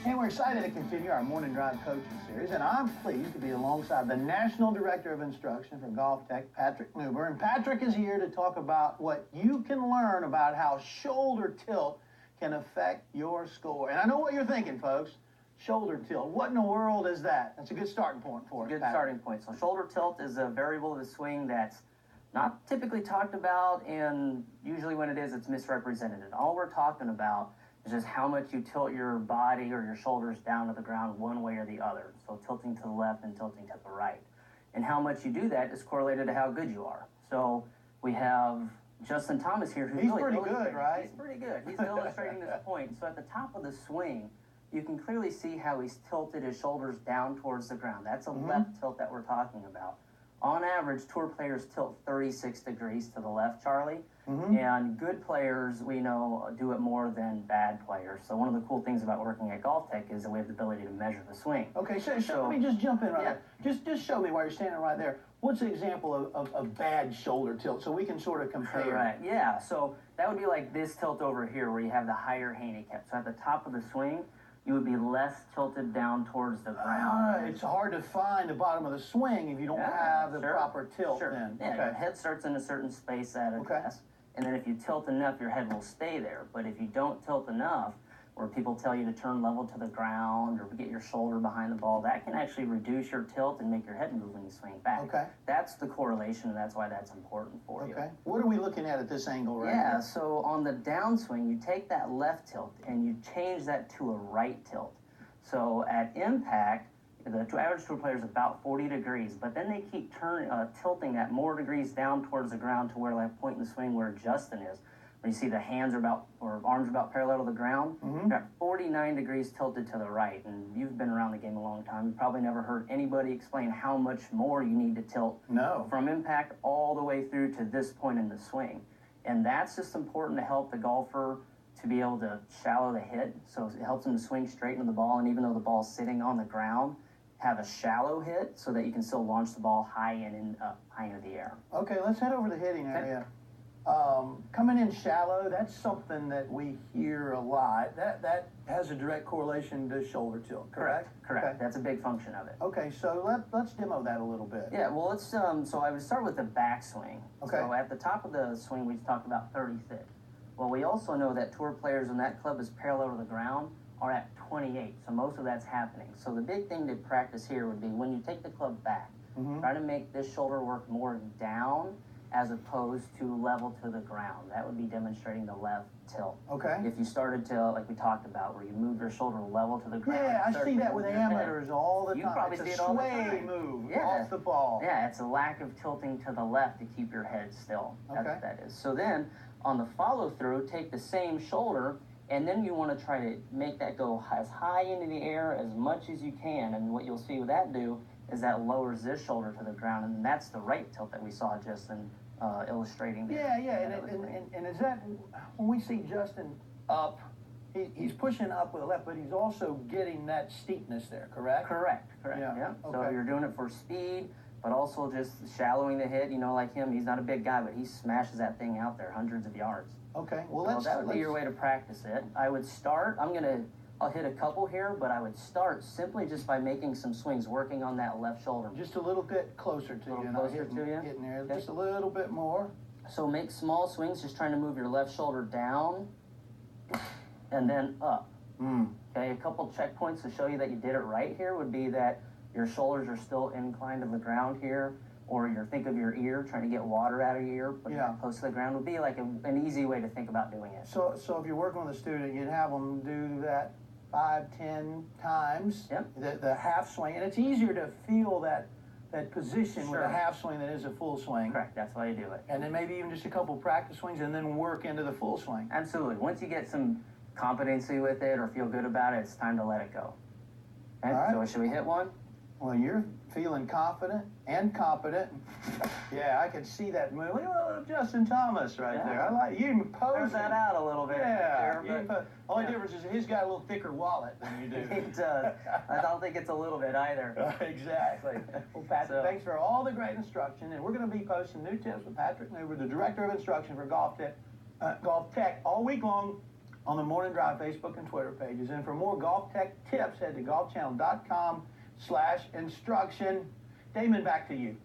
And we're excited to continue our morning drive coaching series, and I'm pleased to be alongside the National Director of Instruction for Golf Tech, Patrick Newber. And Patrick is here to talk about what you can learn about how shoulder tilt can affect your score. And I know what you're thinking, folks. Shoulder tilt. What in the world is that? That's a good starting point for us. Good starting point. So shoulder tilt is a variable of the swing that's not typically talked about, and usually when it is, it's misrepresented. And all we're talking about is just how much you tilt your body or your shoulders down to the ground one way or the other. So tilting to the left and tilting to the right. And how much you do that is correlated to how good you are. So we have Justin Thomas here, who's really pretty good, right? He's pretty good. He's illustrating this point. So at the top of the swing, you can clearly see how he's tilted his shoulders down towards the ground. That's a left tilt that we're talking about. On average, tour players tilt 36 degrees to the left, Charlie. And good players, we know, do it more than bad players. So one of the cool things about working at Golf Tech is that we have the ability to measure the swing. Okay, so let me just jump in right there. Just show me while you're standing right there. What's an example of bad shoulder tilt so we can sort of compare? Correct, yeah. So that would be like this tilt over here where you have the higher handicap. So at the top of the swing, you would be less tilted down towards the ground. It's hard to find the bottom of the swing if you don't have the proper tilt then. Yeah, your head starts in a certain space at a test, and then if you tilt enough, your head will stay there. But if you don't tilt enough, where people tell you to turn level to the ground or get your shoulder behind the ball, that can actually reduce your tilt and make your head move when you swing back. That's the correlation, and that's why that's important for you. What are we looking at this angle right now? here? So on the downswing, you take that left tilt and you change that to a right tilt. So at impact, the average tour player is about 40 degrees, but then they keep tilting that more degrees down towards the ground to where, like, point in the swing where Justin is. You see the hands are about, or arms are about parallel to the ground. You're at 49 degrees tilted to the right, and you've been around the game a long time. You've probably never heard anybody explain how much more you need to tilt from impact all the way through to this point in the swing. And that's just important to help the golfer to be able to shallow the hit. So it helps them to swing straight into the ball, and even though the ball's sitting on the ground, have a shallow hit so that you can still launch the ball high into the air. Okay, let's head over to the hitting area. Coming in shallow, that's something that we hear a lot. That has a direct correlation to shoulder tilt, correct? Correct. Okay. That's a big function of it. Okay, so let's demo that a little bit. Yeah, well, let's, so I would start with the backswing. Okay. So at the top of the swing, we talked about 30 thick. Well, we also know that tour players when that club is parallel to the ground are at 28, so most of that's happening. So the big thing to practice here would be when you take the club back, try to make this shoulder work more down as opposed to level to the ground. That would be demonstrating the left tilt. Okay. If you started to, like we talked about, where you move your shoulder level to the ground. Yeah, I see that with amateurs all the time. You probably see it all the time. It's a sway move off the ball. Yeah, it's a lack of tilting to the left to keep your head still. That's what that is. So then, on the follow-through, take the same shoulder, and then you want to try to make that go as high into the air as much as you can. And what you'll see with that do is that lowers this shoulder to the ground, and that's the right tilt that we saw Justin illustrating there. And is that, when we see Justin up, he's pushing up with the left, but he's also getting that steepness there, correct? Correct. Yeah. So you're doing it for speed, but also just shallowing the hit. You know, like him, he's not a big guy, but he smashes that thing out there hundreds of yards. Okay, well, that would be your way to practice it. I would start, I'll hit a couple here, but I would start simply just by making some swings, working on that left shoulder. Just a little bit closer to you. Closer to you? Getting there, just a little bit more. So make small swings, just trying to move your left shoulder down and then up. Okay, a couple checkpoints to show you that you did it right here would be that your shoulders are still inclined to the ground here, or think of your ear, trying to get water out of your ear, but close to the ground would be like an easy way to think about doing it. So if you're working with a student, you'd have them do that 5-10 times, the half swing, and it's easier to feel that position with a half swing than it is a full swing. Correct, that's why you do it. And then maybe even just a couple practice swings and then work into the full swing. Absolutely. Once you get some competency with it or feel good about it, it's time to let it go. Okay? All right. So should we hit one? Well, you're feeling confident and competent. Yeah, I can see that move. Look at Justin Thomas right there. I like you posing. There's that out a little bit. Yeah. Only difference is he's got a little thicker wallet than you do. He does. I don't think it's a little bit either. Exactly. Well, Patrick, thanks for all the great instruction, and we're going to be posting new tips with Patrick Newber, the Director of Instruction for Golf Tech, all week long on the Morning Drive Facebook and Twitter pages. And for more golf tech tips, head to golfchannel.com/instruction. Damon, back to you.